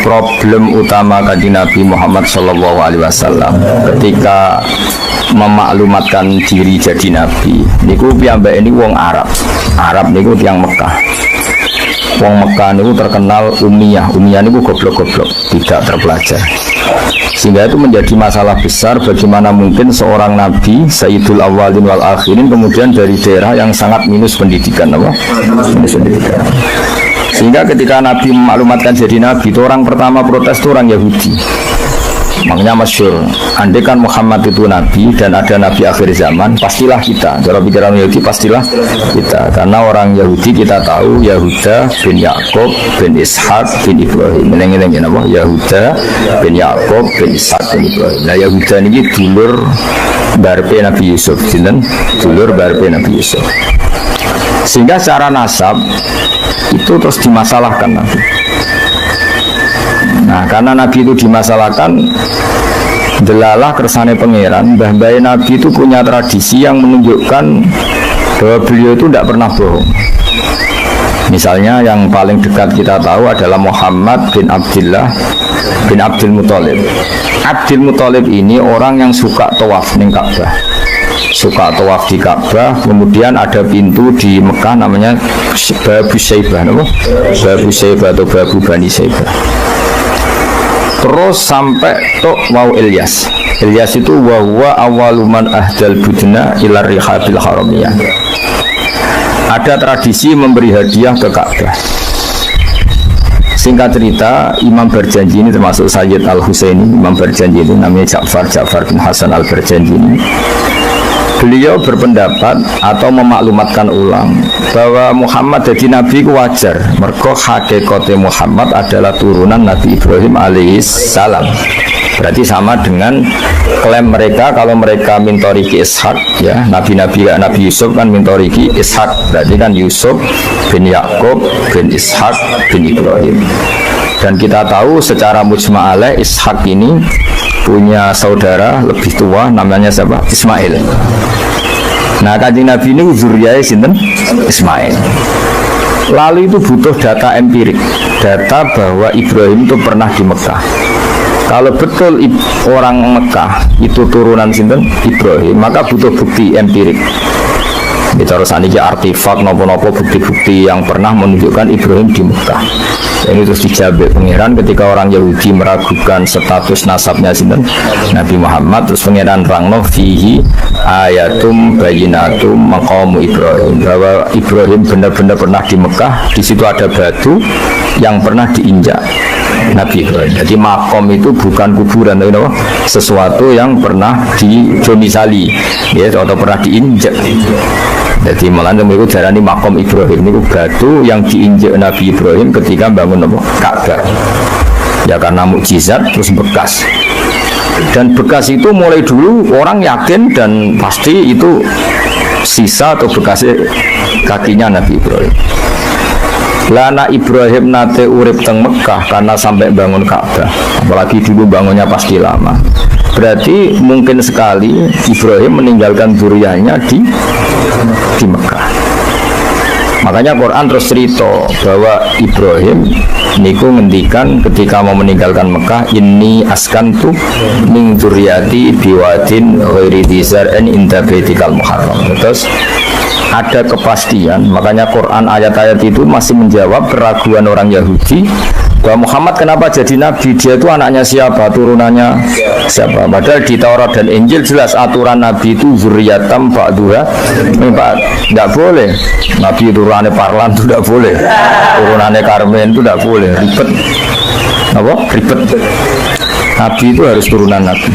problem utama kanjeng Nabi Muhammad Shallallahu Alaihi Wasallam ketika memaklumatkan diri jadi Nabi. Niku piyambak ini wong Arab. Arab niku tiang Mekah. Wong Mekah niku terkenal umiyah. Umiyah niku goblok-goblok, tidak terpelajar. Sehingga itu menjadi masalah besar bagaimana mungkin seorang Nabi Sayyidul Awwalin wal Akhirin kemudian dari daerah yang sangat minus pendidikan, apa? Minus pendidikan. Sehingga ketika Nabi memaklumatkan jadi Nabi, itu orang pertama protes itu orang Yahudi. Makanya masyhur, andai kan Muhammad itu Nabi dan ada Nabi akhir zaman, pastilah kita. Kalau pikiran Yahudi pastilah kita. Karena orang Yahudi kita tahu Yahuda bin Yakub bin Ishak bin Ibrahim. Ini apa? Yahuda bin Yakub bin Ishak bin Ibrahim. Nah Yahuda ini dulur barpe Nabi Yusuf, dulur barpe Nabi Yusuf. Sehingga secara nasab itu terus dimasalahkan Nabi. Nah, karena Nabi itu dimasalahkan, delalah kersane pangeran, mbah-mbah Nabi itu punya tradisi yang menunjukkan bahwa beliau itu tidak pernah bohong. Misalnya yang paling dekat kita tahu adalah Muhammad bin Abdullah bin Abdul Muthalib. Abdul Muthalib ini orang yang suka tawaf di Ka'bah. Suka tawaf di Ka'bah, kemudian ada pintu di Mekah namanya Babu Syaibah, Babu Syaibah atau Babu Bani Syaibah. Terus sampai tok wau Ilyas. Ilyas itu wa awaluman ahdal budna ila rihabil haramiyah. Ada tradisi memberi hadiah ke Ka'bah. Singkat cerita, Imam Berjanji ini termasuk Sayyid Al-Husaini. Imam Berjanji ini namanya Ja'far bin Hasan Al-Berjanji ini. Beliau berpendapat atau memaklumatkan ulang bahwa Muhammad jadi Nabi itu wajar. Mergo hakikate Muhammad adalah turunan Nabi Ibrahim alaihissalam. Berarti sama dengan klaim mereka kalau mereka mintoriki Ishak, ya Nabi Yusuf kan mintoriki Ishak. Berarti kan Yusuf bin Yakub bin Ishak bin Ibrahim. Dan kita tahu secara mujma'aleh Ishak ini punya saudara lebih tua namanya siapa? Ismail. Nah, kanjeng Nabi ini zuriyah sinten? Ismail. Lalu itu butuh data empirik, data bahwa Ibrahim itu pernah di Mekah. Kalau betul orang Mekah itu turunan sinten? Ibrahim, maka butuh bukti empirik. Bicara saniki artefak nopo-nopo bukti-bukti yang pernah menunjukkan Ibrahim di Mekah. Ini terus dijawab pangeran ketika orang Yahudi meragukan status nasabnya sinten Nabi Muhammad, terus pangeran rangno fihi ayatum bayinatum maqamu Ibrahim, bahwa Ibrahim benar-benar pernah di Mekah. Di situ ada batu yang pernah diinjak Nabi Ibrahim. Jadi makom itu bukan kuburan, tapi sesuatu yang pernah didomisali, ya, atau pernah diinjak. Jadi malah itu darani makom Ibrahim, ini batu yang diinjak Nabi Ibrahim ketika bangun Ka'bah. Ya karena mukjizat terus bekas. Dan bekas itu mulai dulu orang yakin dan pasti itu sisa atau bekas kakinya Nabi Ibrahim. Lana Ibrahim nate urip teng Mekah karena sampai bangun Ka'bah. Apalagi dulu bangunnya pasti lama. Berarti mungkin sekali Ibrahim meninggalkan zuriyahnya di Mekah. Makanya Quran terus cerita bahwa Ibrahim niku ngendikan ketika mau meninggalkan Mekah, inni askantu min dzurriyyati biwadin ghairi dzar'in inda baitikal muharram. Terus ada kepastian, makanya Quran ayat-ayat itu masih menjawab keraguan orang Yahudi bahwa Muhammad kenapa jadi Nabi, dia itu anaknya siapa, turunannya siapa. Padahal di Taurat dan Injil jelas aturan Nabi itu zuriyatam ba'duha tidak boleh. Nabi turunannya Parlan itu tidak boleh, turunannya Karmen itu tidak boleh, ribet. Apa? Ribet. Nabi itu harus turunan Nabi.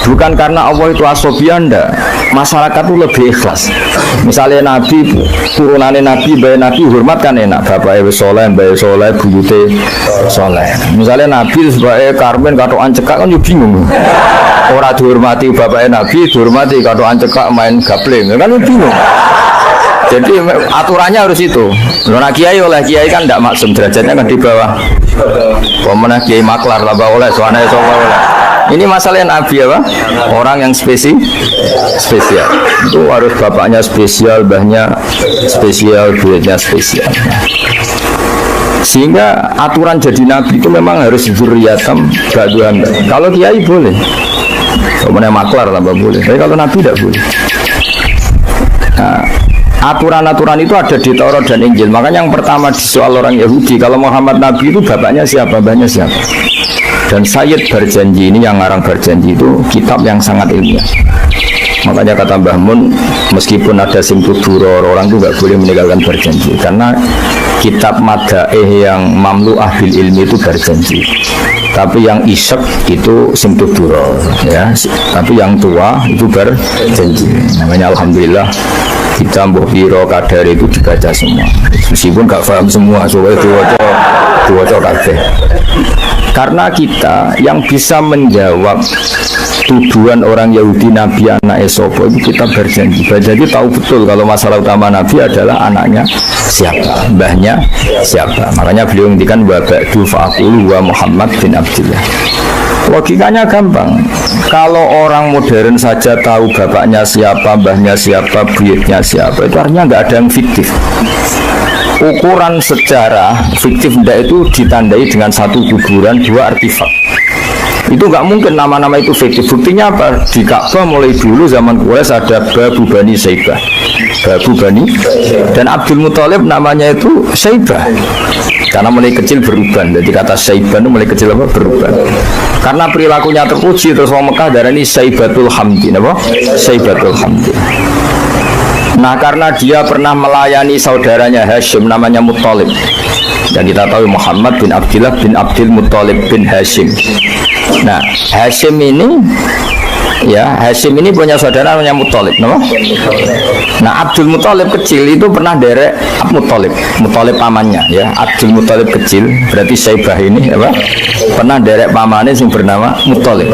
Bukan karena Allah itu asobiah, enggak. Masyarakat itu lebih ikhlas. Misalnya Nabi, turunannya Nabi, bayi Nabi hormat kan enak. Bapak soleh, bayi soleh, buyute soleh. Misalnya Nabi sebagai Karmen katoan cekak kan juga bingung. Orang dihormati bapak Nabi, dihormati katoan cekak main gabling, kan juga bingung. Jadi aturannya harus itu. Nah, kiai oleh kiai kan tidak maksum, derajatnya kan di bawah. Pemenang kiai maklar lah oleh, soalnya oleh. Ini masalah Nabi apa? Orang yang spesial itu harus bapaknya spesial, mbahnya spesial, duitnya spesial. Sehingga aturan jadi nabi itu memang harus dzurriyatam ba'duham. Kalau kiai boleh, kemudian maklar tambah boleh, tapi kalau nabi tidak boleh. Nah, aturan-aturan itu ada di Taurat dan Injil. Makanya yang pertama disoal orang Yahudi, kalau Muhammad Nabi itu bapaknya siapa, mbahnya siapa. Dan Sayyid Barjanji ini, yang ngarang Barjanji itu kitab yang sangat ilmiah. Makanya kata Mbah Mun, meskipun ada simtuduror, orang itu nggak boleh meninggalkan Barjanji, karena kitab madaih yang mamlu'ah bil ilmi itu Barjanji. Tapi yang isek itu simtuduror, ya. Tapi yang tua itu Barjanji. Namanya alhamdulillah kita mbok piro kadar itu dibaca semua. Meskipun nggak paham semua, soalnya diwaca kabeh. Karena kita yang bisa menjawab tuduhan orang Yahudi Nabi anak Esopo itu kita berjanji. Berjanji tahu betul kalau masalah utama Nabi adalah anaknya siapa, mbahnya siapa. Makanya beliau ngendikan wa ba'du fa'aqulu wa Muhammad bin Abdillah. Logikanya gampang. Kalau orang modern saja tahu bapaknya siapa, mbahnya siapa, buyutnya siapa, itu artinya nggak ada yang fiktif. Ukuran sejarah fiktif ndak itu ditandai dengan satu kuburan, dua artefak. Itu nggak mungkin nama-nama itu fiktif. Buktinya apa? Di Ka'bah mulai dulu zaman Quraisy ada Babu Bani Saibah, Babu Bani, dan Abdul Muthalib namanya itu Saibah karena mulai kecil berubah. Jadi kata Saibah itu mulai kecil apa? Berubah. Karena perilakunya terpuji, terus orang Mekah darah ini Saibatul Hamdi, apa? Saibatul Hamdi. Nah, karena dia pernah melayani saudaranya Hashim namanya Muthalib. Yang kita tahu Muhammad bin Abdillah bin Abdul Muthalib bin Hashim. Nah, Hashim ini punya saudara namanya Muthalib, nama? Nah, Abdul Muthalib kecil itu pernah derek Muthalib pamannya, ya. Abdul Muthalib kecil, berarti Saibah ini apa? Pernah derek pamannya yang bernama Muthalib.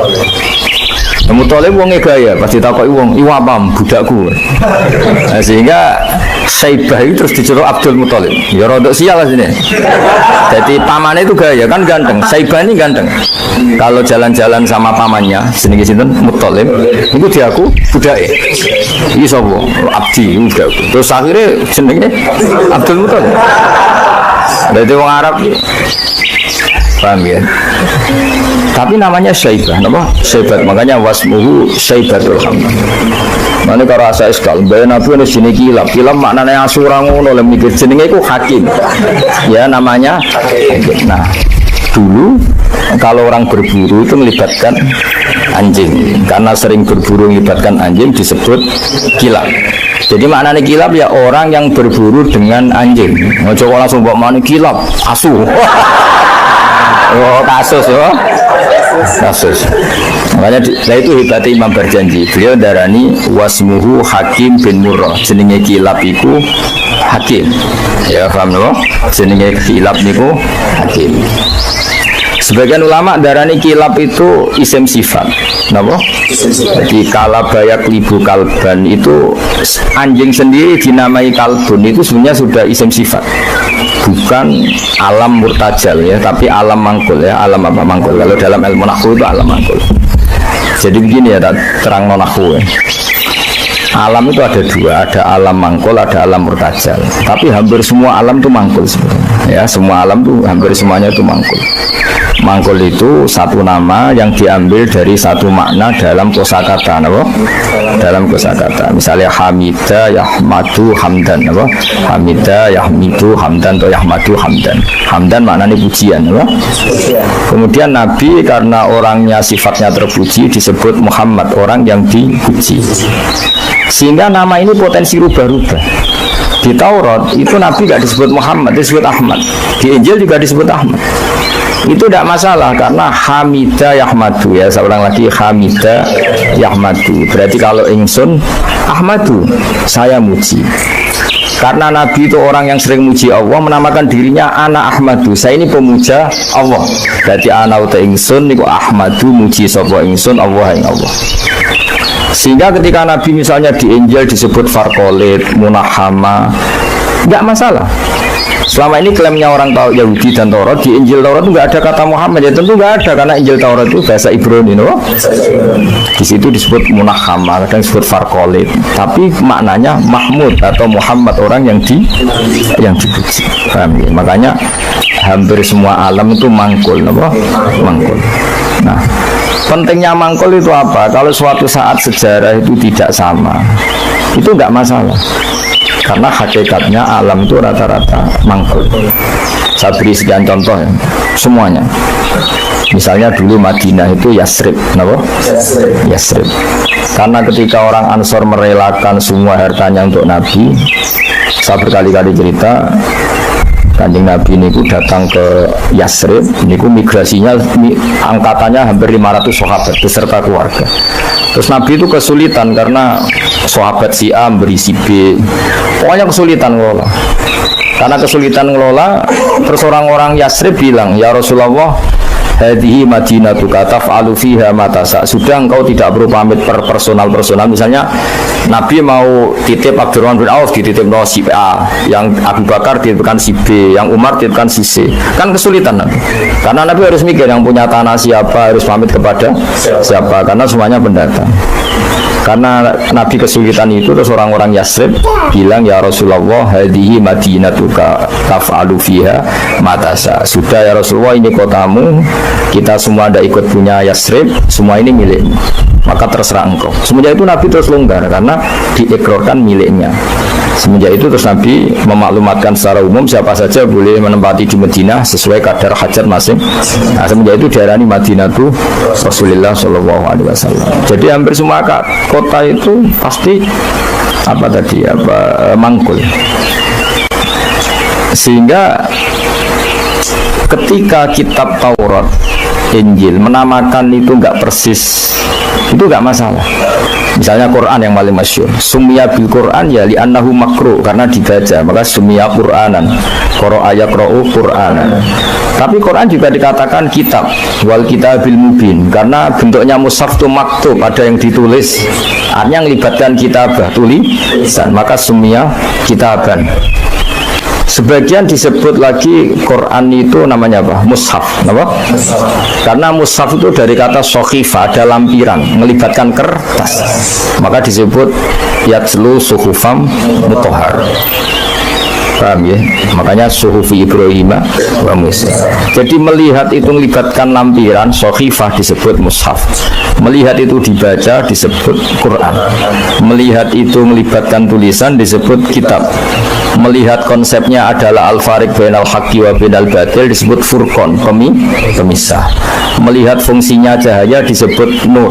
Muthalib wonge gaya, pasti takoki wong, "Iku apa budakku?" Nah, sehingga Saibah itu terus diceluk Abdul Muthalib. Ya rodok sial lah sini. Jadi pamannya itu gaya, kan ganteng. Saibah ini ganteng. Kalau jalan-jalan sama pamannya, jenenge sinten? Muthalib. Niku diaku budake. Iki sapa? Abdi budakku. Terus akhirnya jenenge Abdul Muthalib. Dadi wong Arab. Paham ya? Tapi namanya Saibah, nama Saibah, makanya wasmuhu Saibatul Hamd. Mana kalau asa iskal, bayi Nabi ini sini kilap maknanya asurang ngono, lem mikir jenenge itu hakim, ya namanya. Nah, dulu kalau orang berburu itu melibatkan anjing, karena sering berburu melibatkan anjing disebut kilap. Jadi maknanya kilap ya orang yang berburu dengan anjing. Ngojo langsung bawa mana kilap, asu. Oh, kasus ya. Kasus. Makanya itu hebatnya Imam Barjanji. Beliau darani wasmuhu Hakim bin Murrah. Jenenge kilap iku Hakim. Ya paham no? Jenenge kilap niku Hakim. Sebagian ulama darani kilap itu isim sifat. Napa? Jadi kalabayak libu kalban itu anjing sendiri dinamai kalbun itu sebenarnya sudah isim sifat. Bukan alam murtajal ya, tapi alam mangkul ya. Alam apa mangkul? Kalau dalam ilmu nahwu itu alam mangkul. Jadi begini ya, terang nahwu ya. Alam itu ada dua, ada alam mangkul, ada alam murtajal. Tapi hampir semua alam itu mangkul sebenarnya. Ya, semua alam itu hampir semuanya itu mangkul. Mangkul itu satu nama yang diambil dari satu makna dalam kosakata, apa? Dalam kosakata. Misalnya Hamida, Yahmadu, Hamdan, apa? Hamida, Yahmidu, Hamdan atau Yahmadu, Hamdan. Hamdan maknanya pujian, apa? Kemudian Nabi karena orangnya sifatnya terpuji disebut Muhammad, orang yang dipuji. Sehingga nama ini potensi rubah-rubah. Di Taurat itu Nabi tidak disebut Muhammad, disebut Ahmad. Di Injil juga disebut Ahmad. Itu tidak masalah karena Hamida Yahmadu, ya saya ulang lagi, Hamida Yahmadu. Berarti kalau ingsun Ahmadu, saya muji. Karena Nabi itu orang yang sering muji Allah, menamakan dirinya Ana Ahmadu, saya ini pemuja Allah. Berarti ana uta ingsun niku Ahmadu, muji sapa ingsun Allah yang Allah. Sehingga ketika Nabi misalnya di Injil disebut Farqolid, Munahama, nggak masalah. Selama ini klaimnya orang tahu Yahudi dan Taurat, di Injil Taurat itu nggak ada kata Muhammad. Ya tentu nggak ada, karena Injil Taurat itu bahasa Ibrani, no? Di situ disebut Munahama, kadang disebut Farqolid, tapi maknanya Mahmud atau Muhammad, orang yang dipuji. Paham ya? Makanya hampir semua alam itu mangkul, no? Mangkul. Nah, pentingnya mangkul itu apa? Kalau suatu saat sejarah itu tidak sama, itu nggak masalah. Karena hakikatnya alam itu rata-rata mangkul. Saya beri sekian contoh ya, semuanya. Misalnya dulu Madinah itu Yasrib, kenapa? Yasrib. Karena ketika orang Ansor merelakan semua hartanya untuk Nabi, saya berkali-kali cerita, Kanjeng Nabi ini datang ke Yasrib, ini migrasinya angkatannya hampir 500 sahabat beserta keluarga. Terus Nabi itu kesulitan karena sahabat si A beri si B, pokoknya kesulitan ngelola. Karena kesulitan ngelola, terus orang-orang Yasrib bilang, ya Rasulullah, hadhihi madinatuka taf'alu fiha ma tasha. Sudah engkau tidak perlu pamit per personal. Misalnya Nabi mau titip Abdurrahman bin Auf, dititip no si A, yang Abu Bakar dititipkan si B, yang Umar dititipkan si C. Kan kesulitan Nabi. Karena Nabi harus mikir yang punya tanah siapa, harus pamit kepada siapa, karena semuanya pendatang. Karena Nabi kesulitan itu, terus orang-orang Yasrib bilang, ya Rasulullah, hadhihi madinatuka taf'alu fiha ma tasha. Sudah ya Rasulullah, ini kotamu, kita semua ada ikut punya Yasrib, semua ini milikmu, maka terserah engkau. Semenjak itu Nabi terus longgar karena diikrarkan miliknya. Semenjak itu terus Nabi memaklumatkan secara umum siapa saja boleh menempati di Madinah sesuai kadar hajat masing. Nah, semenjak itu diarani Madinatu Rasulullah Shallallahu Alaihi Wasallam. Jadi hampir semua kota itu pasti mangkul. Sehingga ketika kitab Taurat, Injil menamakan itu nggak persis, itu nggak masalah. Misalnya Quran yang paling masyhur, sumia bil Quran ya li annahu makruh, karena dibaca, maka sumia Quranan, qara'a yaqra'u Quranan. Tapi Quran juga dikatakan kitab, wal kitabil mubin, karena bentuknya mushaf itu maktub, ada yang ditulis, artinya melibatkan kitabah, tulisan, maka sumia kitaban. Sebagian disebut lagi Quran itu namanya apa? Mushaf, apa? Karena mushaf itu dari kata sokhifah, ada lampiran, melibatkan kertas, maka disebut yatslu suhufam mutahhar. Paham ya? Makanya suhufi Ibrahim wa Musa. Jadi melihat itu melibatkan lampiran, sokhifah disebut mushaf. Melihat itu dibaca disebut Quran. Melihat itu melibatkan tulisan disebut kitab. Melihat konsepnya adalah al-fariq bainal haqqi wa bainal batil disebut furqan, pemisah. Melihat fungsinya cahaya disebut nur.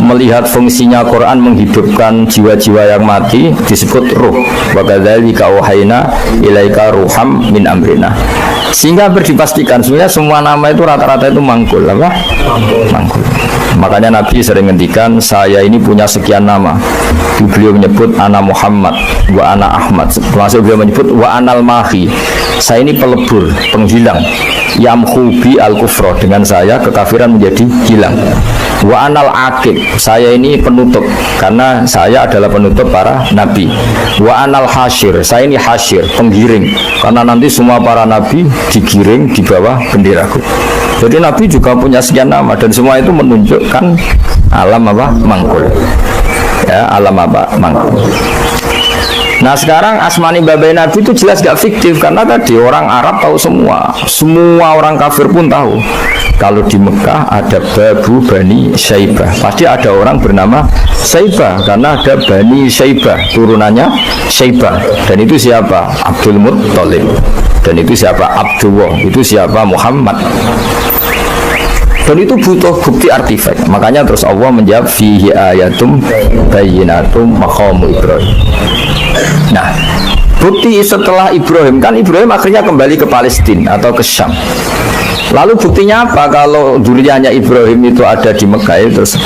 Melihat fungsinya Quran menghidupkan jiwa-jiwa yang mati disebut ruh. Wa kadzalika auhayna ilaika ruham min amrina. Sehingga berdipastikan sebenarnya semua nama itu rata-rata itu mangkul, apa? Mangkul. Makanya Nabi sering ngendikan, saya ini punya sekian nama. Beliau menyebut ana Muhammad, wa ana Ahmad. Termasuk beliau menyebut wa anal mahi. Saya ini pelebur, penghilang. Yamhubi al-kufro, dengan saya kekafiran menjadi hilang. Wa anal aqib, saya ini penutup, karena saya adalah penutup para nabi. Wa anal hasyir, saya ini hasyir, penggiring, karena nanti semua para nabi digiring di bawah benderaku. Jadi Nabi juga punya sekian nama, dan semua itu menunjukkan alam apa? Mangkul. Ya, alam apa? Mangkul. Nah sekarang asmani babai Nabi itu jelas gak fiktif, karena tadi orang Arab tahu semua orang kafir pun tahu. Kalau di Mekah ada Babu Bani Syaibah, pasti ada orang bernama Syaibah, karena ada Bani Syaibah, turunannya Syaibah. Dan itu siapa? Abdul Muttalib. Dan itu siapa? Abdullah. Itu siapa? Muhammad. Dan itu butuh bukti artefak. Makanya terus Allah menjawab fihi ayatum bayyinatum maqamu Ibrahim. Nah, bukti setelah Ibrahim, kan Ibrahim akhirnya kembali ke Palestina atau ke Syam. Lalu buktinya apa kalau duriannya Ibrahim itu ada di Mekah? Terus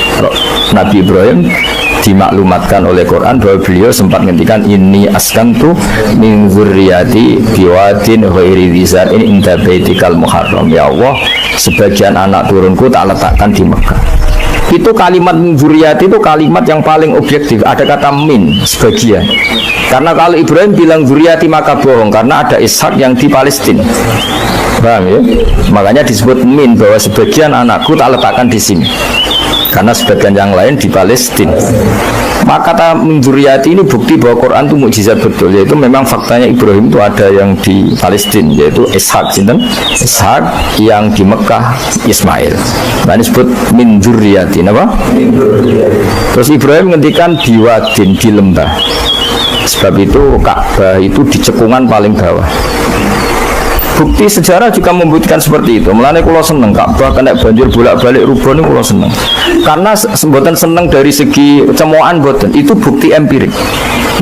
Nabi Ibrahim dimaklumatkan oleh Quran bahwa beliau sempat ngendikan inni askantu min dzurriyyati biwadin ghairi dzar'in inda baitikal muharram. Ya Allah, sebagian anak turunku tak letakkan di Mekah. Itu kalimat min dzurriyyati itu kalimat yang paling objektif. Ada kata min sebagian. Karena kalau Ibrahim bilang dzurriyyati maka bohong karena ada Ishak yang di Palestina. Paham ya? Makanya disebut min bahwa sebagian anakku tak letakkan di sini. Karena sebagian yang lain di Palestina. Maka kata min dzurriyyati ini bukti bahwa Quran itu mukjizat betul, yaitu memang faktanya Ibrahim itu ada yang di Palestina, yaitu Ishak, Ishak yang di Mekah Ismail. Nah ini disebut min dzurriyyati, apa? Terus Ibrahim ngendikan biwadin, di lembah. Sebab itu Ka'bah itu di cekungan paling bawah. Bukti sejarah juga membuktikan seperti itu. Mulane kula seneng Ka'bah kena banjir bolak-balik rubuh niku kula seneng. Karena mboten seneng dari segi cemoan mboten, itu bukti empirik.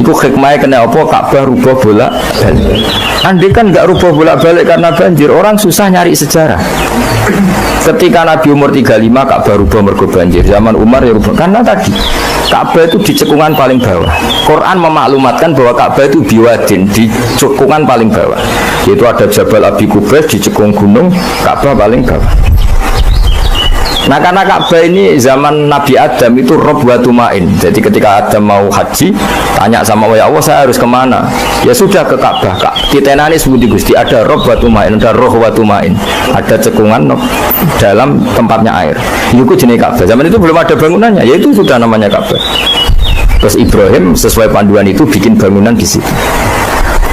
Iku hikmahnya kena apa Ka'bah rubuh bolak-balik. Andai kan enggak rubuh bolak-balik karena banjir, orang susah nyari sejarah. Ketika Nabi umur 35 Ka'bah rubuh mergo banjir, zaman Umar ya rubuh karena tadi Ka'bah itu di cekungan paling bawah. Quran memaklumatkan bahwa Ka'bah itu biwadin, di cekungan paling bawah. Yaitu ada Jabal Abi Qubais di cekung gunung, Ka'bah paling bawah. Nah karena Ka'bah ini zaman Nabi Adam itu rob wa tumain. Jadi ketika Adam mau haji, tanya sama ya Allah saya harus kemana? Ya sudah ke Ka'bah. Titenani sebuti Gusti, ada rob wa tumain, ada roh wa tumain, ada cekungan dalam tempatnya air. Itu jenis Ka'bah. Zaman itu belum ada bangunannya, yaitu sudah namanya Ka'bah. Terus Ibrahim sesuai panduan itu bikin bangunan di situ.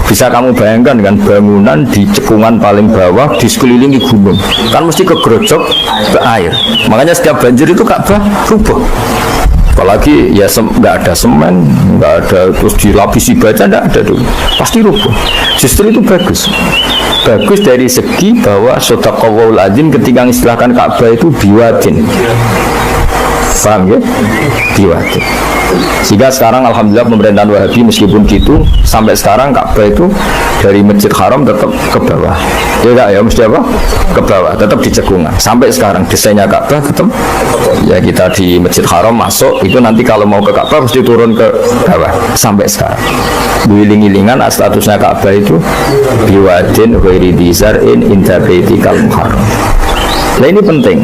Bisa kamu bayangkan dengan bangunan di cekungan paling bawah di sekelilingi gunung, kan mesti kegerojok ke air. Makanya setiap banjir itu Ka'bah rubuh. Apalagi ya nggak ada semen, nggak ada terus dilapisi baja, nggak ada dulu, pasti rubuh. Justru itu bagus. Bagus dari segi bahwa shadaqallahul adzim ketika mengistilahkan Ka'bah itu biwadin. Paham ya? Biwadin. Sehingga sekarang alhamdulillah pemerintahan Wahabi meskipun gitu sampai sekarang Ka'bah itu dari Masjid Haram tetap ke bawah. Ya enggak ya, mesti apa? Ke bawah, tetap di cekungan. Sampai sekarang desainnya Ka'bah tetap ya kita di Masjid Haram masuk itu nanti kalau mau ke Ka'bah mesti turun ke bawah sampai sekarang. Guling-gilingan statusnya Ka'bah itu biwadin ghairi dzar'in inda baitikal muharram. Nah ini penting.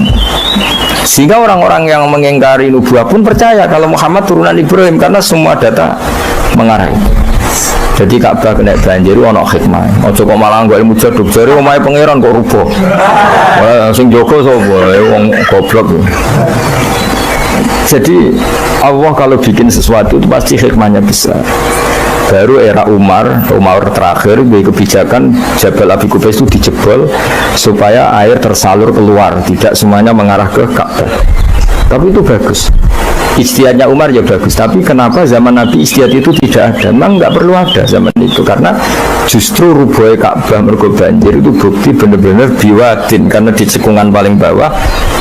Sehingga orang-orang yang mengingkari nubuah pun percaya kalau Muhammad turunan Ibrahim karena semua data mengarah. Jadi Ka'bah kena banjir ono hikmah. Ojo kok malah nggo ilmu jaduk jare omahe pangeran kok rubuh. Wah sing jaga sapa? Wong goblok. Jadi Allah kalau bikin sesuatu itu pasti hikmahnya besar. Baru era Umar terakhir dari kebijakan Jabal Abi Qubais itu dijebol supaya air tersalur keluar, tidak semuanya mengarah ke Ka'bah. Tapi itu bagus. Ijtihadnya Umar ya bagus. Tapi kenapa zaman Nabi ijtihad itu tidak ada? Memang nggak perlu ada zaman itu karena justru rubuhnya Ka'bah mergo banjir itu bukti benar-benar biwadin karena di cekungan paling bawah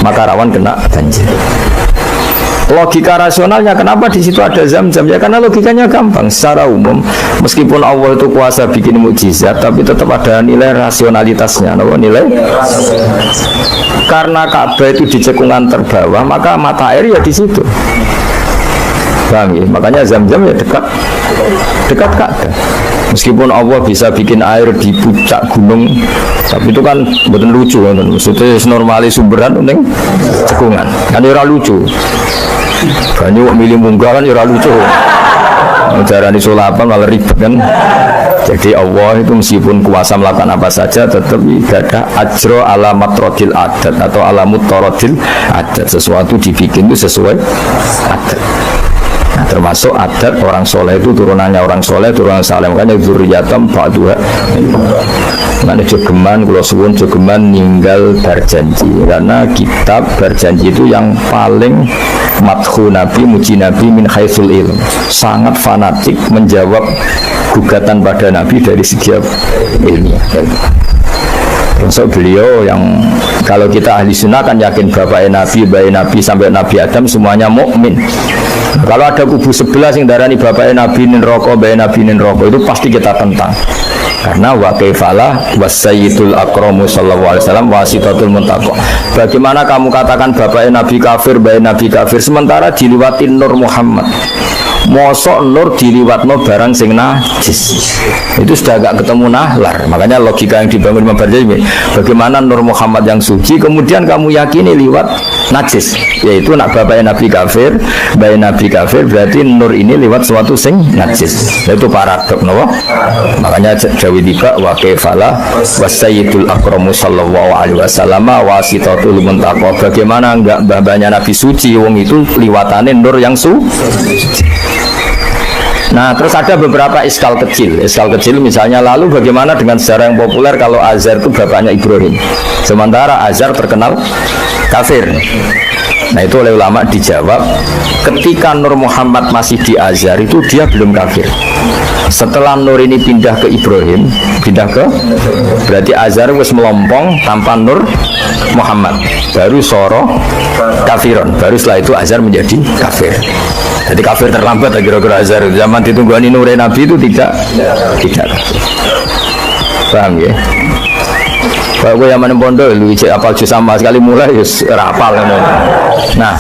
maka rawan kena banjir. Logika rasionalnya kenapa di situ ada Zam-Zam? Ya karena logikanya gampang. Secara umum, meskipun Allah itu kuasa bikin mukjizat, tapi tetap ada nilai rasionalitasnya. Nilai? Karena Ka'bah itu di cekungan terbawah, maka mata air ya di situ. Paham ya? Makanya Zam-Zam ya dekat Ka'bah. Meskipun Allah bisa bikin air di puncak gunung, tapi itu kan betul lucu kan? Maksudnya normalis sumberan neng cekungan, kan ora lucu. Banyak milih munggah kan ora lucu. Darani sulapan malah ribet kan. Jadi Allah itu meskipun kuasa melakukan apa saja tetap ada ajro ala matrodil adat atau ala mutarodil adat. Sesuatu dibikin itu sesuai adat. Nah, termasuk adat orang soleh itu turunannya orang soleh, turunan saleh, makanya dzurriyatam ba'duha. Mana jogeman, kalau suwun jogeman ninggal berjanji, karena kitab berjanji itu yang paling madhu Nabi, muji Nabi min haitsul ilm, sangat fanatik menjawab gugatan pada Nabi dari segi ilmiah. Termasuk beliau yang kalau kita ahli sunnah kan yakin bapaknya Nabi, bayi Nabi sampai Nabi Adam semuanya mukmin. Kalau ada kubu sebelah yang darani bapaknya Nabi nin rokok, bayi Nabi nin rokok itu pasti kita tentang. Karena wa kaifalah wasayyidul akramu sallallahu alaihi wasallam wasitatul muntaqo. Bagaimana kamu katakan bapaknya Nabi kafir, bayanya Nabi kafir, sementara diliwatin Nur Muhammad. Mosok nur diliwatno barang sing najis. Itu sudah agak ketemu nahlar. Makanya logika yang dibangun Imam Barzanji, bagaimana Nur Muhammad yang suci kemudian kamu yakini liwat najis, yaitu nak bapaknya Nabi kafir, bayi Nabi kafir, berarti nur ini liwat sesuatu sing najis. Itu paradok, no? Makanya Jawi tiba wa kaifalah wasayyidul akramu sallallahu alaihi wasallam wasitatul muntaqo. Bagaimana enggak bapaknya Nabi suci, wong itu liwatane nur yang suci. Nah, terus ada beberapa iskal kecil. Iskal kecil misalnya, lalu bagaimana dengan sejarah yang populer kalau Azhar itu bapaknya Ibrahim, sementara Azhar terkenal kafir. Nah, itu oleh ulama dijawab, ketika Nur Muhammad masih di Azhar itu dia belum kafir. Setelah Nur ini pindah ke Ibrahim, berarti Azhar wis melompong tanpa Nur Muhammad, baru soro kafiron, baru setelah itu Azhar menjadi kafir. Jadi kafir terlambat kira-kira Azhar. Zaman ditunggani Nur Nabi itu tidak. Paham ya? Kalau gue yang menempondo, lu apal sama sekali mulai rapal. Nah,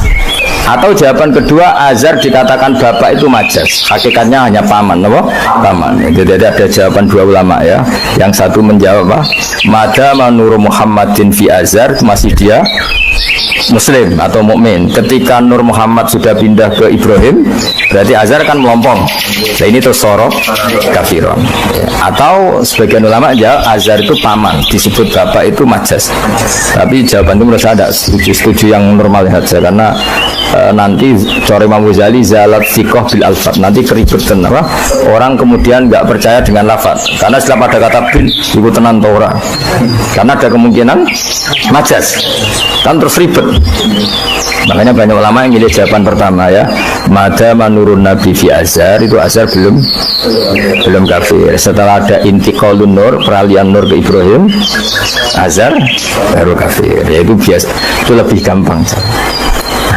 atau jawaban kedua, Azhar dikatakan bapak itu majas, hakikatnya hanya paman, apa? Paman. Jadi ada jawaban dua ulama ya. Yang satu menjawab apa? Madama Nur Muhammadin fi Azhar, masih dia Muslim atau mukmin. Ketika Nur Muhammad sudah pindah ke Ibrahim, berarti Azhar kan melompong. Nah, ini terus sorok kafiron. Atau sebagian ulama ya Azhar itu paman, disebut bapak itu majas. Tapi jawaban itu menurut saya ada setuju yang normal saja, karena nanti cara Imam Ghazali zalat sikoh bil alfat, nanti keributan apa? Orang kemudian nggak percaya dengan lafaz, karena setelah pada kata bin itu tenan Torah, karena ada kemungkinan majas, kan terus ribet. Makanya banyak ulama yang milih jawaban pertama ya, mada manurun Nabi fi Azhar, itu Azhar belum kafir. Setelah ada intiqalun nur, peralihan nur ke Ibrahim, Azhar baru kafir. Ya itu biasa, itu lebih gampang.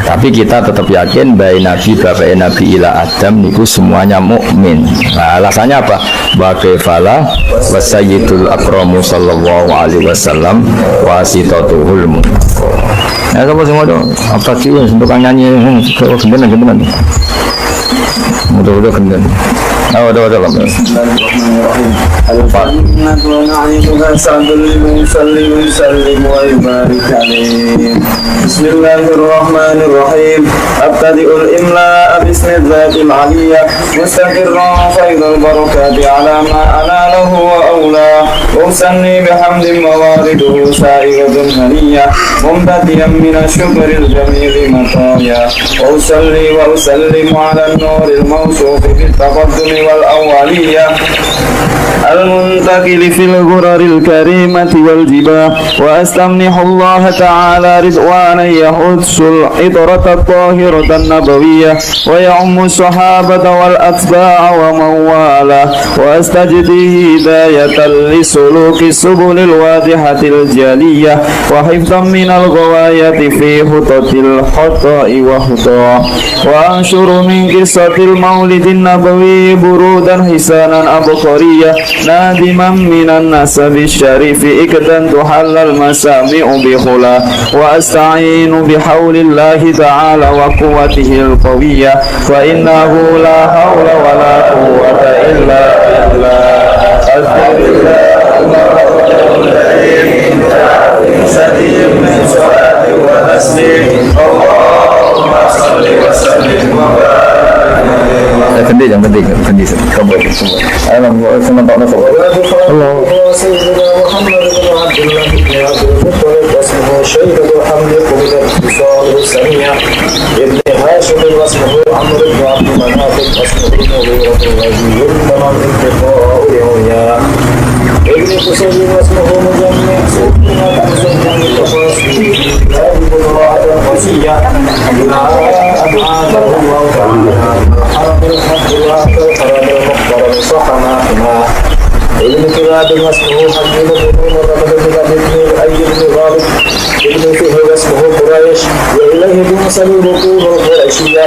Tapi kita tetap yakin bayi Nabi, bapak Nabi ila Adam itu semuanya mukmin. Nah, alasannya apa? Wa kaifalah wasayyidul akramu sallallahu alaihi wasallam wasitatuhul muntaqo. Ya sapa sing ngono? Apa sih untuk nyanyi kok gendeng-gendeng. Mudah-mudahan gendeng. Ada الجنة ونعيمها سعد المصلي ويسلم ويبارك عليه. بسم الله الرحمن الرحيم. أبتدئ الإملاء باسم الذات العلية مستقرا فيض البركات على ما أناله وأولاه. وأسني بحمد موارده سائغة هنية ممتديا من الشكر الجميل مطايا. وأصلي وأسلم على النور الموصوف بالتقدم والأولية المنتقل في الغرر الكريمة والجباه. وأستمنح الله تعالى رضوانا يحث العطرة الطاهرة النبوية ويعم الصحابة والأتباع ومن والاه. وأستجدي هداية لسلوك السبل الواضحة الجلية وحفظا من الغواية في خطط الخطأ وخطاه. وأنشر من قصة المولد النبوي برودا حسانا أبقرية نادما من النسب الشريف إكدا تحل المسامع بخلا. وأستعين بحول الله تعالى وقوته القوية فإنه لا حول ولا قوة إلا بالله. أذكر من صلاة وتسليم اللهم صل وسلم وبارك. Kendi jangan kendi kamu semua. Ayo semua tak nak. Allah. سيدنا محمد بن عبد الله بن عبد المطلب واسمه شيبة الحمد من الاتصال السميع ابن هاشم واسمه عمرو بن عبد مناف واسمه المغيرة الغزي تمام انتقاء يوميا ابن قصي واسمه مجمع سيدنا سلطان التفاصيل هذه الوعد القصية أبعاده الله تعالى حرم الحق وأكثر المخبر من صحناتنا ابن كلاب مناد واسمه حكيم بن مرة بن ابن أي بن غالب ابن فهر واسمه قريش وإليه تنسب البطون القريشية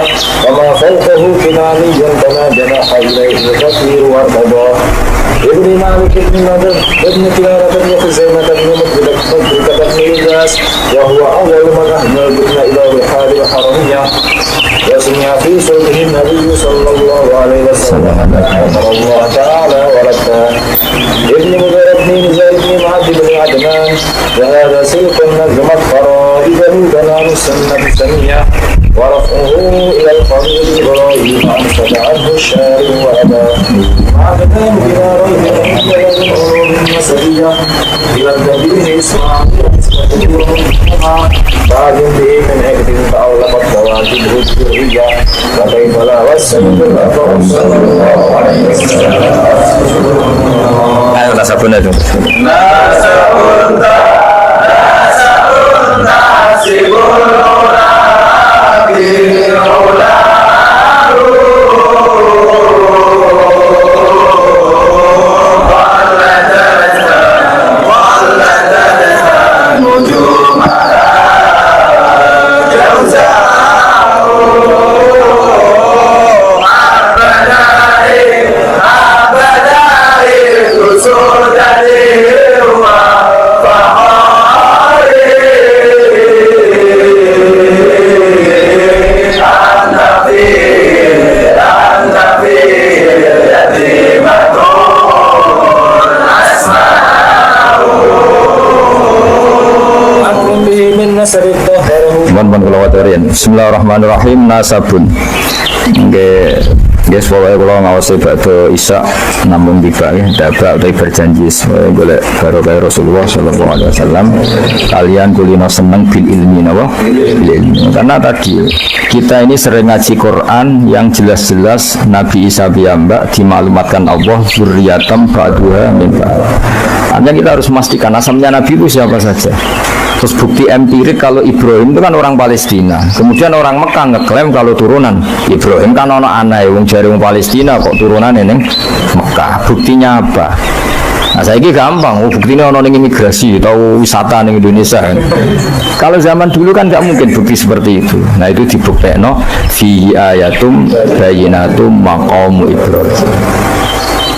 وما فوقه كنانيا كما جناح إليه الفقير والرضا ابن مالك بن نضر ابن كلابة بن خزيمة بن مدركة بن إلياس وهو أول من أهدى الابن إلى رحال الحرمية وسمع في صوته النبي صلى الله عليه وسلم أمر الله تعالى ولده ابن مدر بن زيد بن معد بن عدنان وهذا سلك نظمت فرائده كلام السنة السنية ورفعه إلى القليل إبراهيم أنشد عنه الشارع وأباه مع كتاب بلا ريب من العلوم النسبية إلى النبي إسماعيل بعد به من عقد فأولقت فواكبه الذرية وكيف لا والسيد الأكبر صلى الله عليه وسلم. Ayo nasabun itu. Nasabun nasibul Bismillahirrahmanirrahim. Nasabun. Nggih, guys, pokoke kula ngawasi bakdo Isya namun tiba ya, dapat utawi berjanji golek barokah Rasulullah sallallahu alaihi wasallam kalian kulino seneng bil ilmi napa? Bil ilmi. Karena tadi kita ini sering ngaji Quran yang jelas-jelas Nabi Isa piyambak dimaklumatkan Allah zurriyatam ba'duha min ba'd. Hanya kita harus memastikan asalnya Nabi itu siapa saja. Terus bukti empirik kalau Ibrahim itu kan orang Palestina. Kemudian orang Mekah ngeklaim kalau turunan Ibrahim kan ono aneh wong jare wong Palestina kok turunan ning Mekah. Buktinya apa? Nah, saya ini gampang, buktinya ono ning imigrasi atau wisata ning Indonesia kan. Kalau zaman dulu kan nggak mungkin bukti seperti itu. Nah, itu dibuktekno fi ayatum bayyinatum maqamu Ibrahim.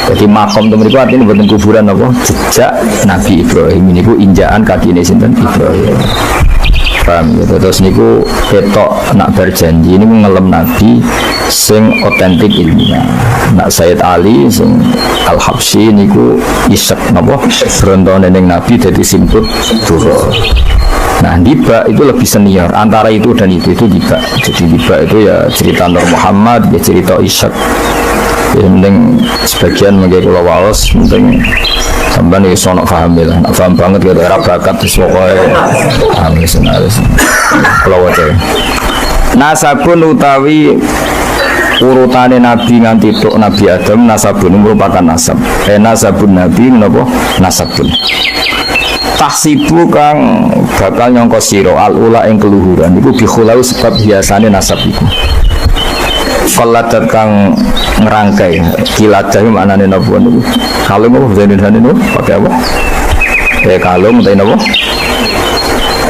Jadi makom itu mereka artinya buatan kuburan apa? Jejak Nabi Ibrahim ini ku injaan kaki ini sinten Ibrahim. Paham gitu. Terus niku ketok nak berjanji ini mengelem Nabi sing otentik ilmiah. Nak Sayyid Ali sing Al-Habsyi niku isek napa? Berontone ning Nabi dadi simput duro. Nah, Diba itu lebih senior antara itu dan itu Diba. Jadi Diba itu ya cerita Nur Muhammad, ya cerita Ishak. Yang penting sebagian mengenai Pulau Waos, penting sampai nih sonok paham lah, paham banget gitu, era bakat terus pokoknya amis naris Pulau Waos. Nasabun utawi urutane Nabi nganti tok Nabi Adam, nasabun merupakan nasab. Nasabun Nabi menapa nasabun. Tahsibu kang bakal nyangka sira al-ula ing keluhuran iku bikhulau sebab biasane nasab iku. Faladat kang ngerangkai kilajah maknane napa niku kalung apa bahasa Indonesia niku pakai apa kalung utawa napa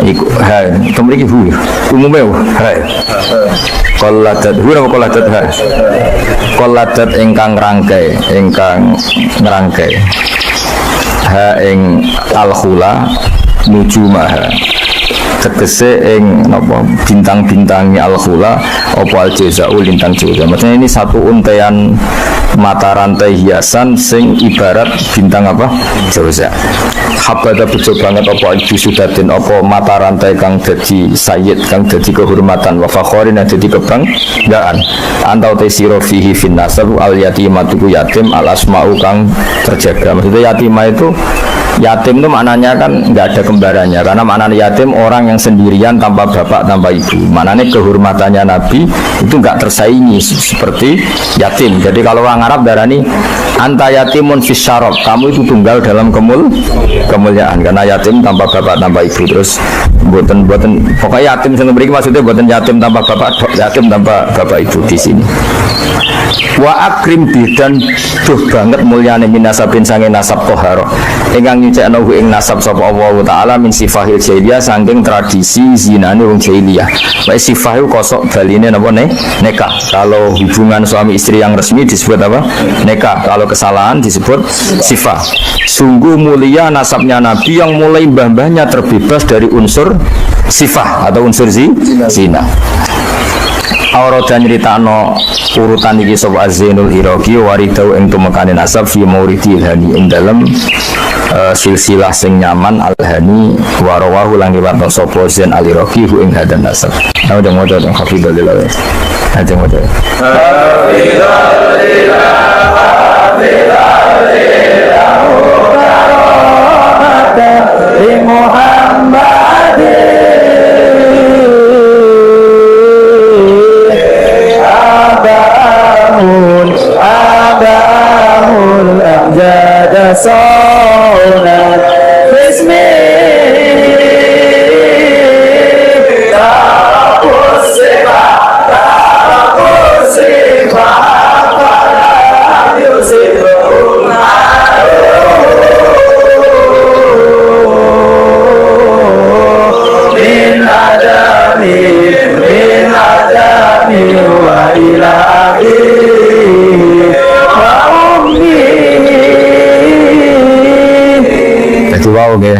iku ha temriki hu umume ha qaladat hu napa qaladat ingkang ngerangkai ha ing al-khula nujumaha tegese ing napa bintang-bintangi al-khula apa al-jazaul lintang jaza. Maksudnya ini satu untean mata rantai hiasan sing ibarat bintang apa? Jaza. Habada bejo banget apa ibu sudatin apa mata rantai kang dadi sayyid kang dadi kehormatan wa fakhorin dadi kebanggaan. Antau tesiro fihi fin nasab al yatimatu yatim al asma'u kang terjaga. Maksudnya yatimah itu yatim itu maknanya kan nggak ada kembarannya, karena maknanya yatim orang yang sendirian tanpa bapak tanpa ibu. Maknanya kehormatannya Nabi itu nggak tersaingi seperti yatim. Jadi kalau orang Arab darani anta yatimun fis syarab, kamu itu tunggal dalam kemuliaan karena yatim tanpa bapak tanpa ibu. Terus buatan pokoknya yatim yang memberi maksudnya buatan yatim tanpa bapak, yatim tanpa bapak ibu di sini. wa akrim bi dan duh banget mulyane minasabin sange nasab toharo ingkang nyucikna ing nasab sapa Allah taala min sifahil jahiliyah saking tradisi zinane wong jahiliyah. Wae sifah iku kosok baline napa nikah. Kalau hubungan suami istri yang resmi disebut apa? Nikah. Kalau kesalahan disebut sifah. Sungguh mulia nasabnya Nabi yang mulai mbah-mbahnya terbebas dari unsur sifah atau unsur zina. Aura dan nyeritakno urutan iki sapa Zainul Iraqi waridau ing tumekane nasab fi mauridi ilhani ing dalem silsilah sing nyaman alhani warawahu lan riwayat sapa Zain al-Iraqi hu ing hadan nasab. Ada mojo dan hafizalillah. Ada mojo.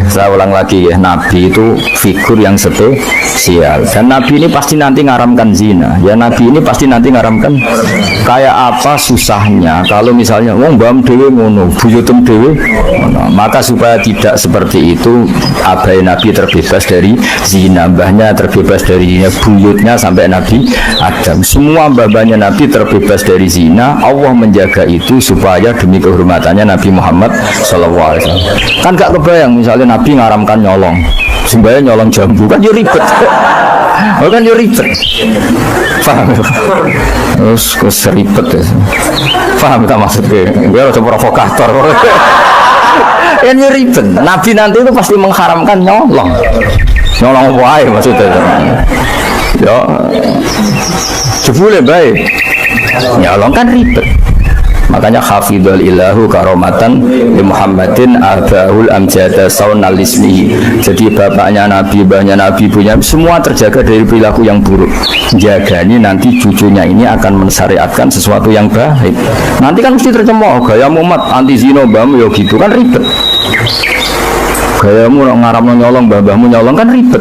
Saya ulang lagi ya, Nabi itu figur yang spesial dan Nabi ini pasti nanti ngaramkan zina ya. Nabi ini pasti nanti ngaramkan. Kayak apa susahnya kalau misalnya wong mbam dewe ngono buyutem dewe ngono. Maka supaya tidak seperti itu abai Nabi terbebas dari zina, mbahnya terbebas dari zina, buyutnya sampai Nabi Adam semua mbah-mbahnya Nabi terbebas dari zina. Allah menjaga itu supaya demi kehormatannya Nabi Muhammad SAW. Kan gak kebayang misalnya Nabi ngaramkan nyolong, sembahyang nyolong jambu kan yo ribet. Oh kan yo ribet. Paham? Terus ribet ya. Paham tak maksudnya? Gue harus provokator. Kan yo ribet. Nabi nanti itu pasti mengharamkan nyolong. Nyolong wae maksudnya. Ya. Jebule bae. Nyolong kan ribet. Makanya hafidhul ilahu karomatan li Muhammadin abahul amjada saunal ismihi. Jadi bapaknya Nabi, mbahnya Nabi, ibunya semua terjaga dari perilaku yang buruk. Jagani nanti cucunya ini akan mensyariatkan sesuatu yang baik. Nanti kan mesti tercemooh gaya Muhammad anti zina mbahmu ya gitu kan ribet. Gayamu ngaramno nyolong, mbahmu nyolong kan ribet.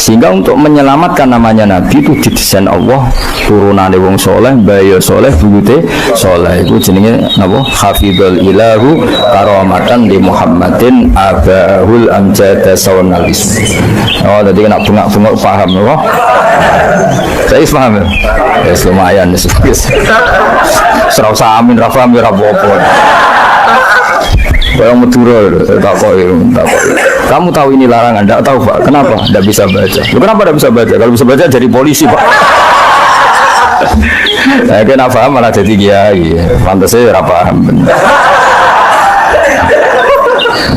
Sehingga untuk menyelamatkan namanya Nabi itu didesain Allah turunane wong soleh, bayo soleh, buyute soleh. Itu jenenge napa? Hafidhul ilahu karamatan li Muhammadin abahul amjada saunal ismi. Oh, tadi kena bengak-bengok paham napa? Saya paham ya? Ya lumayan wis. Serau samin ra paham ya ra apa-apa. Yang Madura, kamu tahu ini larangan? Tidak tahu Pak. Kenapa? Tidak bisa baca. Kenapa tidak bisa baca? Kalau bisa baca jadi polisi Pak. Saya kena paham malah jadi kiai. Pantasnya tidak paham.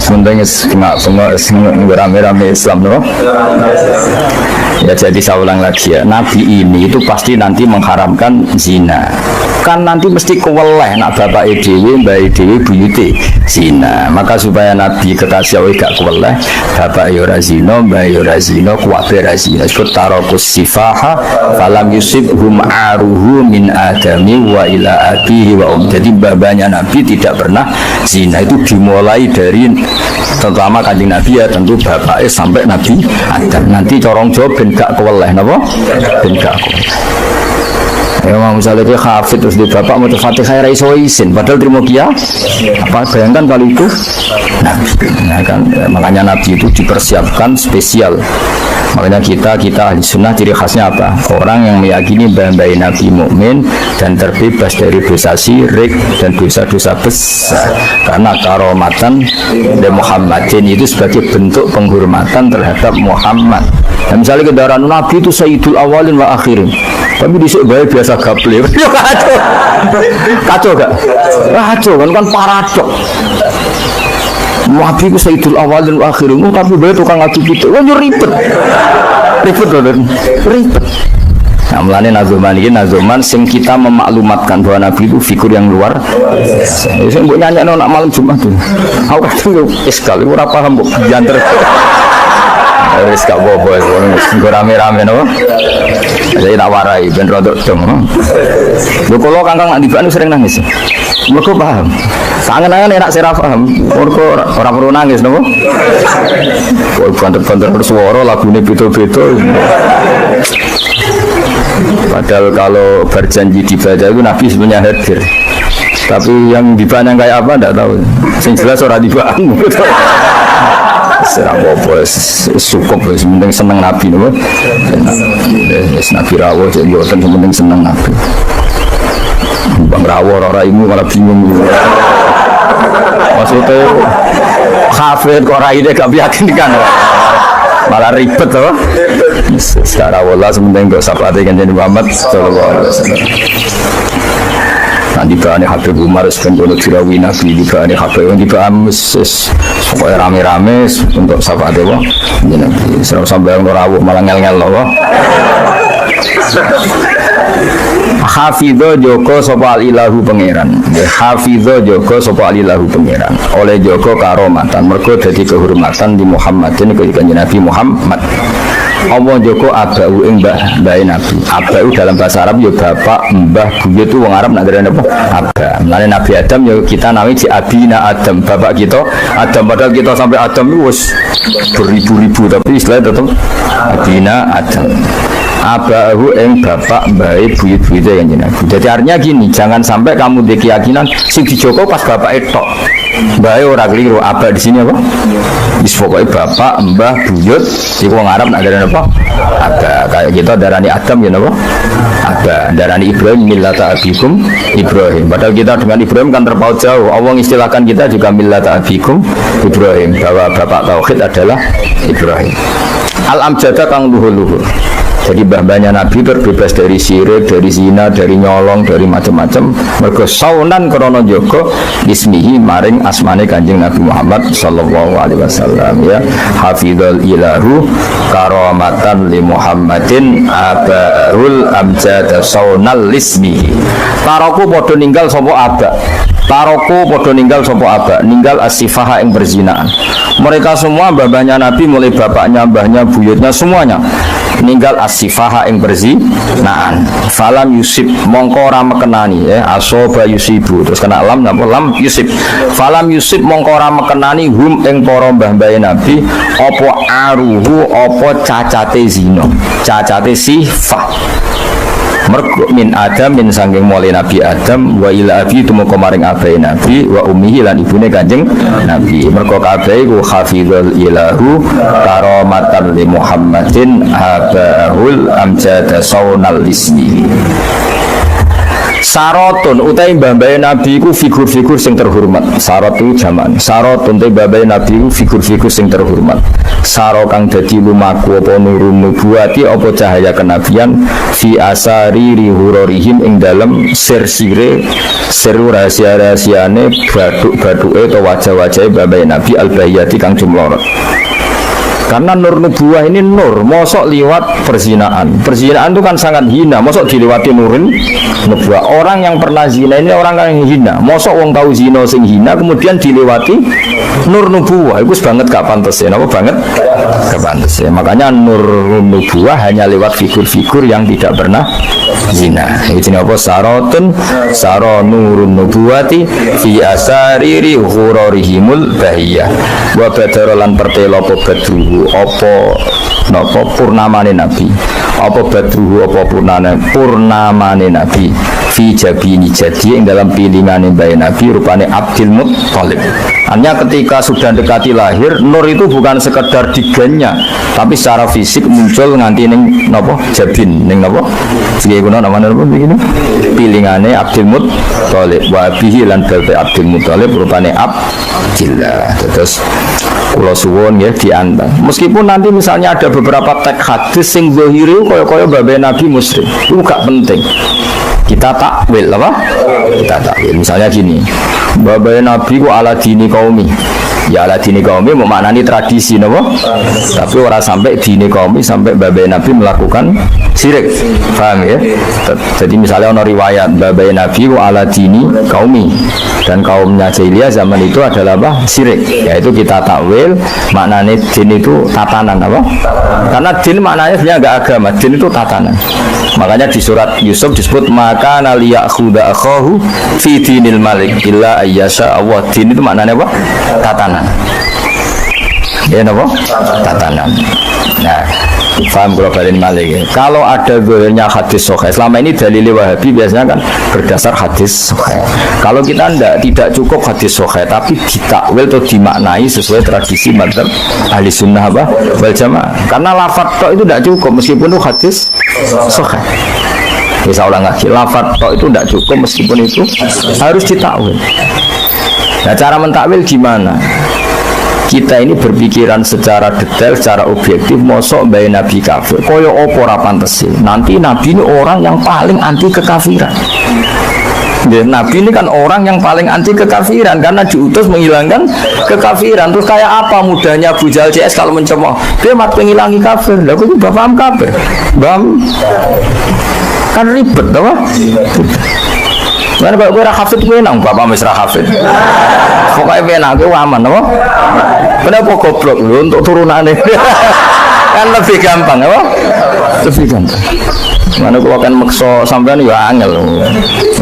Sebenarnya rame-rame Islam no? Ya jadi saya ulang lagi ya, Nabi ini itu pasti nanti mengharamkan zina. Kan nanti mesti keweleh nak bapak dewi, mbak dewi, buyute zina. Maka supaya Nabi kekasih Allah gak keweleh, bapak yora zina, mbak yora zina, kuwabe zina. Sebut tarokus sifaha, falam yusibhum aruhu min adami wa ila abihi wa Jadi babanya Nabi tidak pernah zina. Itu dimulai dari terutama kanjeng Nabi ya tentu bapaknya sampai Nabi Adam. Nanti corong jawab ben gak keweleh, napa? Ben gak keweleh. Ya mau misalnya dia hafid terus di bapak mau Fatihah raiso isin padahal terima kia apa bayangkan kali itu Nabi nah, kan makanya Nabi itu dipersiapkan spesial. Makanya kita ahli sunnah ciri khasnya apa? Orang yang meyakini bahwa Nabi mukmin dan terbebas dari dosa syirik dan dosa-dosa besar karena karomatan dan Muhammadin itu sebagai bentuk penghormatan terhadap Muhammad. Dan misalnya kendaraan Nabi itu sayyidul awalin wa akhirin, tapi disuk bae biasa gaple. Kacau gak? Kacau kan paradok. Nabi ku sayyidul awalin wa akhirin, tapi bae tukang ngaji gitu. Wah ribet. Ribet. Nah, mulane nazuman ini nazuman sing kita memaklumatkan bahwa Nabi itu figur yang luar biasa. Sing mbok nyanyakno nak malam Jumat tuh. Aku kadang iskal ora paham mbok janter. Wis gak apa-apa wis rame-rame no. Jadi tak warai ben rodok dong. Lho kula Kangkang nak dibak sering nangis. Mergo paham. Sangen-angen enak sira paham. Mergo ora perlu nangis napa? Kok banter-banter suara lagune beda-beda. Padahal kalau berjanji dibaca itu Nabi sebenarnya hadir. Tapi yang dibahas kayak apa enggak tahu. Sing jelas ora dibahas. Serang apa cukup wis penting seneng Nabi napa. Wis Nabi rawuh jadi mboten penting seneng Nabi. Bang rawuh ora imu malah bingung. Maksudnya kafir kok raine gak meyakinkan. Malah ribet to. Secara wala sementing kok sapate Kanjeng Muhammad sallallahu alaihi wasallam. Nanti bahane Habib Umar sebenarnya dirawi Nabi di bahane Habib di bahane pokoknya rame-rame untuk sapate wong Nabi. Serau sampai yang rawuh malah ngel-ngel lho. Hafidho Joko sapa alilahu pangeran. Hafidho Joko sapa alilahu pangeran. Oleh Joko karomatan mergo dadi kehormatan di Muhammadin ke Kanjeng Nabi Muhammad. Allah Joko abau ing mbah Nabi. Abau dalam bahasa Arab ya bapak, mbah, buyut itu wong Arab nak ngarani apa? Aba. Mulane Nabi Adam ya kita namanya si Abina Adam, bapak kita Adam. Padahal kita sampai Adam itu wis beribu-ribu tapi istilahnya tetap Abina Adam. Abahu ing bapak baik buyut-buyut yang Nabi. Jadi artinya gini, jangan sampai kamu keyakinan sing dijoko pas bapak etok. Bae ora keliru, aba di sini apa? Wis pokoke bapak, mbah, buyut, iku wong Arab nak darani apa? Aba. Kayak kita darani Adam ya napa? Aba. Darani Ibrahim millata abikum Ibrahim. Padahal kita dengan Ibrahim kan terpaut jauh. Allah istilahkan kita juga millata abikum Ibrahim, bahwa bapak tauhid adalah Ibrahim. Al-amjada kang luhur-luhur. Jadi mbah-mbahnya Nabi terbebas dari syirik, dari zina, dari nyolong, dari macam-macam. Mergo saunan krana jaga ismihi maring asmane Kanjeng Nabi Muhammad sallallahu alaihi wasallam ya. Hafizul ilahu karamatan li Muhammadin abaul amjad saunal ismihi. Taroku padha ninggal sapa aba. Taroku padha ninggal sapa aba, ninggal as-sifaha ing berzinaan. Mereka semua mbah-mbahnya Nabi mulai bapaknya, mbahnya, buyutnya semuanya ninggal as-sifaha ing berzinaan. Falam yusib mongko ora mekenani ya asoba yusibu terus kena lam napa lam yusib. Falam yusib mongko ora mekenani hum ing para mbah-mbah Nabi apa aruhu apa cacate zina, cacate sifat. Mergo min Adam min sangking mulai Nabi Adam wa ila abi tumeka maring abai Nabi wa ummihi lan ibune Kanjeng Nabi. Mergo kabeh iku hafizul ilahu karamatan li Muhammadin abahul amjad saunal ismi. Sarotun utai mbah-mbah Nabi ku figur-figur sing terhormat. Sarot itu jaman. Sarotun utai mbah-mbah Nabi ku figur-figur sing terhormat. Saro kang dadi lumaku apa nurun nubuwati apa cahaya kenabian fi asari rihurorihim ing dalem sir-sire sir rahasia-rahasiane bathuk-bathuke atau wajah-wajahe mbah-mbah Nabi al-bahiyati kang jumlorot. Karena nur nubuah ini nur, mosok liwat perzinaan. Perzinaan itu kan sangat hina, mosok dilewati nurin nubuah. Orang yang pernah zina ini orang yang hina. Mosok wong tahu zina sing hina kemudian dilewati nur nubuah. Itu banget gak pantas ya, apa banget? Gak pantas ya. Makanya nur nubuah hanya lewat figur-figur yang tidak pernah zina. Itu apa? Sarotun saro nurun nubuwati fi asariri ghurarihimul bahiyah. Wa badarolan pertelo apa badruhu apa napa purnamane Nabi. Apa badruhu apa purnamane Nabi fi jabini jadi yang dalam pilingane bayi Nabi rupane Abdul Muttalib. Hanya ketika sudah dekati lahir, nur itu bukan sekedar diganya, tapi secara fisik muncul nganti ning napa jabin ning napa iki kuna namanya napa begini pilingane Abdul Muttalib wa bihi lan bae Abdul Muttalib rupane Abdillah. Terus kula suwun ya diantang. Meskipun nanti misalnya ada beberapa teks hadis sing zahire kaya-kaya bae Nabi musyrik, itu gak penting. Kita takwil apa? Kita takwil. Misalnya gini, babai Nabi ku ala dini kaumi. Ya ala dini kaumi mau maknani tradisi napa? Tapi ora sampai dini kaumi sampai babai Nabi melakukan syirik. Paham ya? Jadi misalnya ono riwayat babai Nabi wa ala dini kaumi dan kaumnya jahiliyah zaman itu adalah apa? Syirik. Yaitu kita takwil maknanya din itu tatanan apa? Karena din maknanya sebenarnya enggak agama, din itu tatanan. Makanya di surat Yusuf disebut maka naliyakhudha akhahu fi dinil malik illa ayyasha Allah. Din itu maknanya apa? Tatanan. Ya napa? Tatanan. Nah, paham kalau balik malik ya. Kalau ada zahirnya hadis sahih, selama ini dalil Wahabi biasanya kan berdasar hadis sahih. Kalau kita tidak cukup hadis sahih, tapi ditakwil atau dimaknai sesuai tradisi madzhab ahli sunnah apa? Wal jamaah. Karena lafadz tok itu tidak cukup meskipun itu hadis sahih. Bisa ulang lagi, lafadz tok itu tidak cukup meskipun itu harus ditakwil. Nah, cara mentakwil gimana? Kita ini berpikiran secara detail, secara objektif, mosok bayi Nabi kafir koyo opo ora pantes. Nanti Nabi ini orang yang paling anti kekafiran. Nabi ini kan orang yang paling anti kekafiran karena diutus menghilangkan kekafiran. Terus kayak apa mudahnya Abu Jahal CS kalau mencemooh? Dia mat menghilangi kafir. Lah kok juga paham kafir? Paham? Kan ribet, apa? Mana kalau gue hafid gue nang bapak mesra hafid. Pokoknya benar gue aman, apa? Kenapa goblok lu untuk turunannya? Kan lebih gampang, apa? Lebih gampang. Mana gue akan makso sampean ya angel.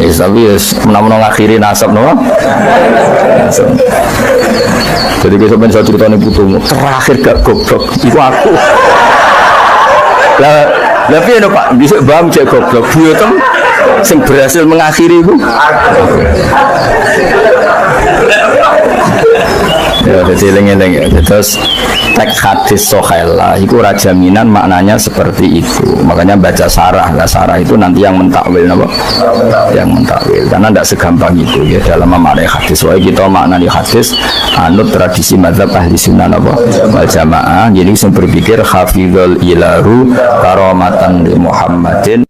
Tapi menang-menang akhiri nasab, no? Jadi gue sampai saya cerita nih putumu terakhir gak goblok, itu aku. Tapi ya Pak, bisa bam cek goblok, buatem. Sing berhasil mengakhiri itu ya jadi lengi-lengi ya. Terus teks hadis sohaila itu jaminan maknanya seperti itu. Makanya baca sarah lah, sarah itu nanti yang mentakwil apa? Yang mentakwil karena tidak segampang itu ya dalam memaknai hadis. Soalnya kita maknani hadis anut tradisi mazhab ahli sunnah apa? Wal jamaah. Jadi saya berpikir hafizul ilahu karamatan li Muhammadin.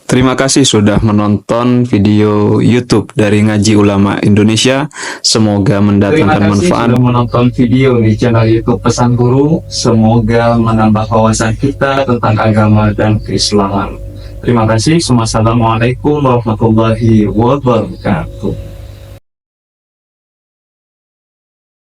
Terima kasih sudah menonton video YouTube dari Ngaji Ulama Indonesia. Semoga mendatangkan manfaat. Sudah menonton video di channel YouTube Pesan Guru. Semoga menambah wawasan kita tentang agama dan keislaman. Terima kasih. Wassalamualaikum warahmatullahi wabarakatuh.